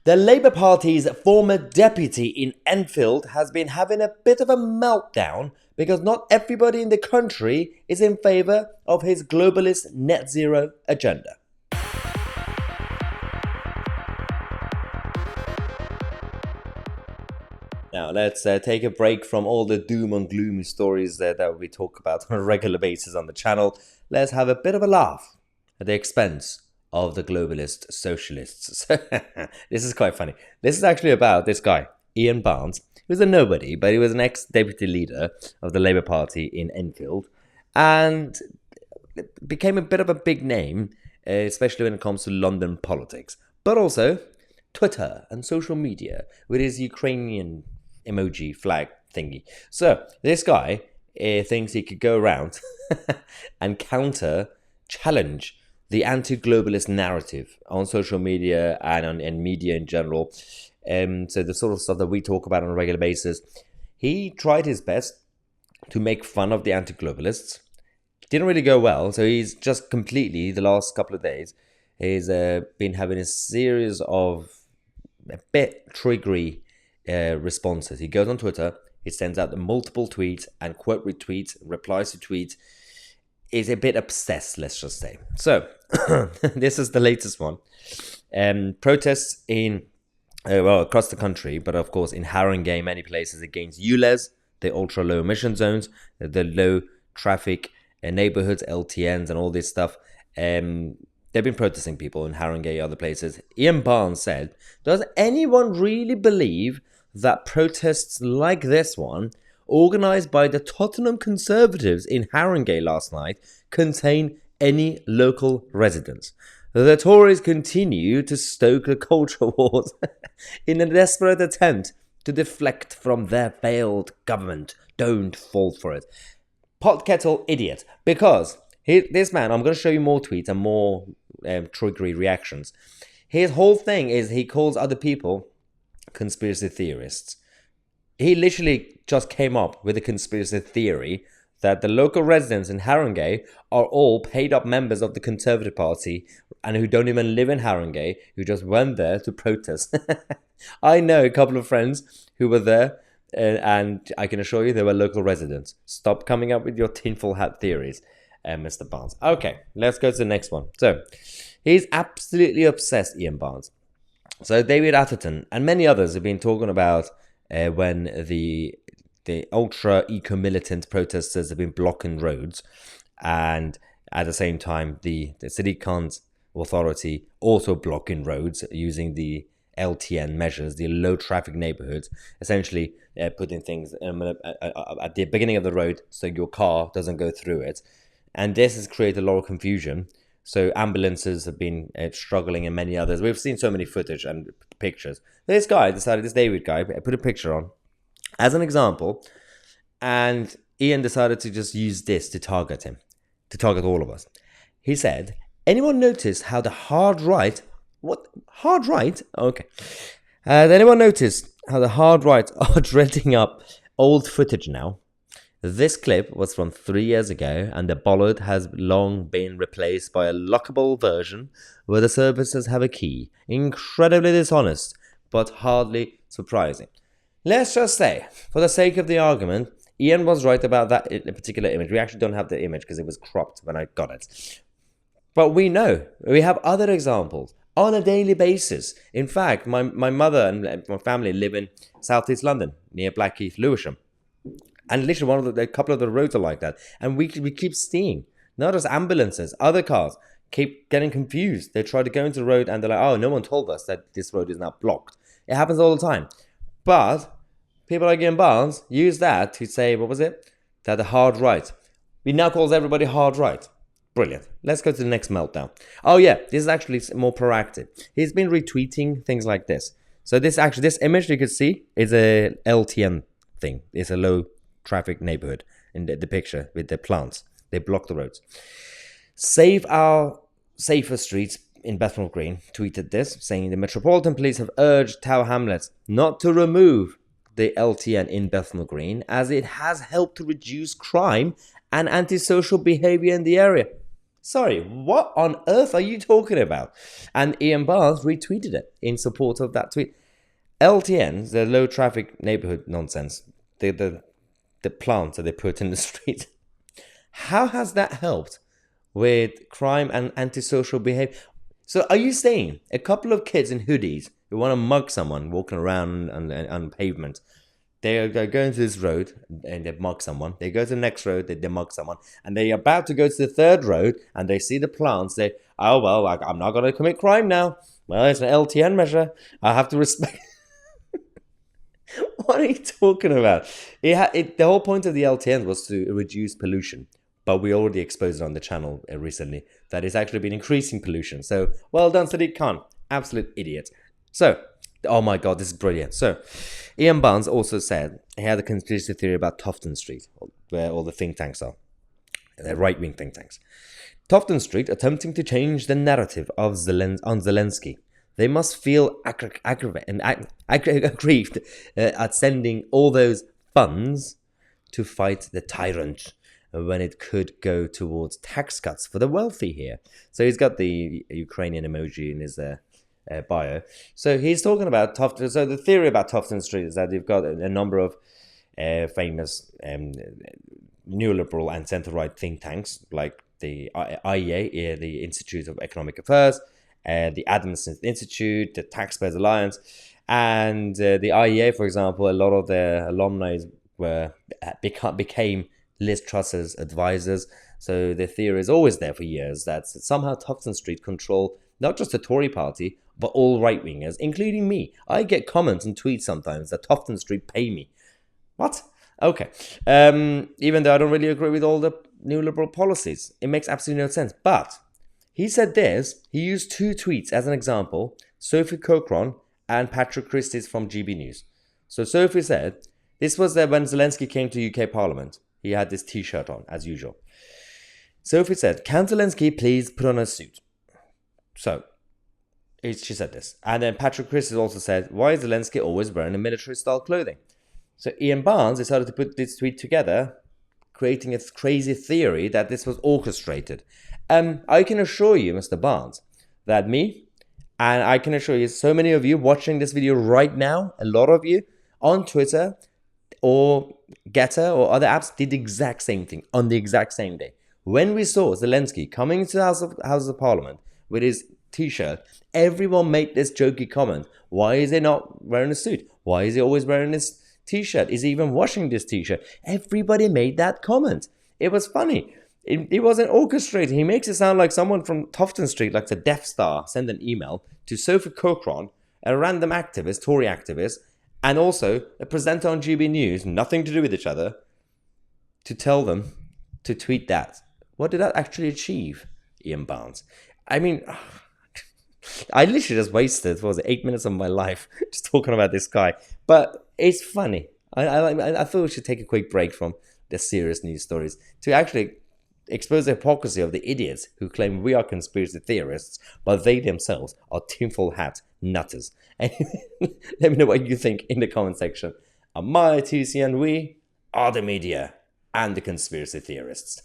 The Labour Party's former deputy in Enfield has been having a bit of a meltdown because not everybody in the country is in favour of his globalist net zero agenda. Now, let's take a break from all the doom and gloom stories that we talk about on a regular basis on the channel. Let's have a bit of a laugh at the expense of the globalist socialists. This is quite funny. This is actually about this guy, Ian Barnes. He was a nobody, but he was an ex-deputy leader of the Labour Party in Enfield and became a bit of a big name, especially when it comes to London politics, but also Twitter and social media with his Ukrainian emoji flag thingy. So this guy thinks he could go around and challenge the anti-globalist narrative on social media and in media in general. So the sort of stuff that we talk about on a regular basis. He tried his best to make fun of the anti-globalists. Didn't really go well, so he's just completely, the last couple of days, he's been having a series of a bit triggery responses. He goes on Twitter, he sends out the multiple tweets and quote retweets, replies to tweets. Is a bit obsessed, let's just say. So, this is the latest one. Protests in, across the country, but of course in Haringey, many places against ULEZ, the ultra-low emission zones, the low traffic neighborhoods, LTNs and all this stuff. They've been protesting people in Haringey, other places. Ian Barnes said, does anyone really believe that protests like this one, organised by the Tottenham Conservatives in Haringey last night, contain any local residents? The Tories continue to stoke the culture wars in a desperate attempt to deflect from their failed government. Don't fall for it. Pot kettle idiot. Because this man, I'm going to show you more tweets and more triggery reactions. His whole thing is he calls other people conspiracy theorists. He literally just came up with a conspiracy theory that the local residents in Haringey are all paid up members of the Conservative Party and who don't even live in Haringey, who just went there to protest. I know a couple of friends who were there and I can assure you they were local residents. Stop coming up with your tinfoil hat theories, Mr. Barnes. Okay, let's go to the next one. So, he's absolutely obsessed, Ian Barnes. So, David Atherton and many others have been talking about when the ultra eco-militant protesters have been blocking roads, and at the same time the city council authority also blocking roads using the LTN measures, the low traffic neighborhoods, essentially putting things at the beginning of the road so your car doesn't go through it. And this has created a lot of confusion. So ambulances have been struggling and many others. We've seen so many footage and pictures. This David guy, put a picture on as an example. And Ian decided to just use this to target him, to target all of us. He said, anyone notice how the hard right... What? Hard right? Okay. Did anyone notice how the hard right are dredging up old footage now? This clip was from 3 years ago, and the bollard has long been replaced by a lockable version where the services have a key. Incredibly dishonest, but hardly surprising. Let's just say, for the sake of the argument, Ian was right about that particular image. We actually don't have the image because it was cropped when I got it. But we know, we have other examples on a daily basis. In fact, my mother and my family live in southeast London, near Blackheath, Lewisham. And literally a couple of the roads are like that. And we keep seeing, not just ambulances, other cars keep getting confused. They try to go into the road and they're like, oh, no one told us that this road is now blocked. It happens all the time. But people like Ian Barnes use that to say, what was it? That the hard right. He now calls everybody hard right. Brilliant. Let's go to the next meltdown. Oh yeah, this is actually more proactive. He's been retweeting things like this. So this image you could see is a LTN thing. It's a low traffic neighborhood in the picture with the plants. They block the roads. Save Our Safer Streets in Bethnal Green tweeted this, saying the Metropolitan Police have urged Tower Hamlets not to remove the LTN in Bethnal Green as it has helped to reduce crime and antisocial behavior in the area. Sorry, what on earth are you talking about? And Ian Barnes retweeted it in support of that tweet. LTNs, the low traffic neighborhood nonsense, the plants that they put in the street. How has that helped with crime and antisocial behavior? So are you saying a couple of kids in hoodies who want to mug someone walking around on pavement, they're going to this road and they mug someone. They go to the next road, they mug someone. And they're about to go to the third road and they see the plants. They, oh, well, I'm not going to commit crime now. Well, it's an LTN measure. I have to respect. What are you talking about? The whole point of the LTNs was to reduce pollution. But we already exposed it on the channel recently that it's actually been increasing pollution. So, well done, Sadiq Khan. Absolute idiot. So, oh my God, this is brilliant. So, Ian Barnes also said he had a conspiracy theory about Tufton Street, where all the think tanks are, the right-wing think tanks. Tufton Street attempting to change the narrative of on Zelensky. They must feel aggrieved at sending all those funds to fight the tyrant when it could go towards tax cuts for the wealthy here. So he's got the Ukrainian emoji in his bio. So he's talking about Tufton. So the theory about Tufton Street is that you've got a number of famous neoliberal and centre-right think tanks, like the IEA, the Institute of Economic Affairs, the Adam Smith Institute, the Taxpayers Alliance, and the IEA, for example. A lot of their alumni became Liz Truss's advisors. So the theory is always there for years that somehow Tufton Street control not just the Tory party, but all right-wingers, including me. I get comments and tweets sometimes that Tufton Street pay me. What? Okay. Even though I don't really agree with all the neoliberal policies. It makes absolutely no sense. But he said this. He used two tweets as an example. Sophie Cochran and Patrick Christie's from GB News. So Sophie said, this was when Zelensky came to UK Parliament. He had this t-shirt on, as usual. Sophie said, can Zelensky please put on a suit? So, she said this. And then Patrick Christie also said, why is Zelensky always wearing a military-style clothing? So Ian Barnes decided to put this tweet together, creating a crazy theory that this was orchestrated. I can assure you, Mr. Barnes, that me, and I can assure you, so many of you watching this video right now, a lot of you, on Twitter or GETTR or other apps did the exact same thing on the exact same day. When we saw Zelensky coming into the House of Parliament with his t-shirt, everyone made this jokey comment. Why is he not wearing a suit? Why is he always wearing this t-shirt? Is he even washing this t-shirt? Everybody made that comment. It was funny. It wasn't orchestrated. He makes it sound like someone from Tufton Street, like the Death Star, sent an email to Sophie Cochran, a random activist, Tory activist, and also a presenter on GB News, nothing to do with each other, to tell them to tweet that. What did that actually achieve, Ian Barnes? I mean, I literally just wasted, 8 minutes of my life just talking about this guy. But it's funny. I thought we should take a quick break from the serious news stories to actually expose the hypocrisy of the idiots who claim we are conspiracy theorists, but they themselves are tinfoil hat nutters. And let me know what you think in the comment section. Am I, Tousi, and we are the media and the conspiracy theorists.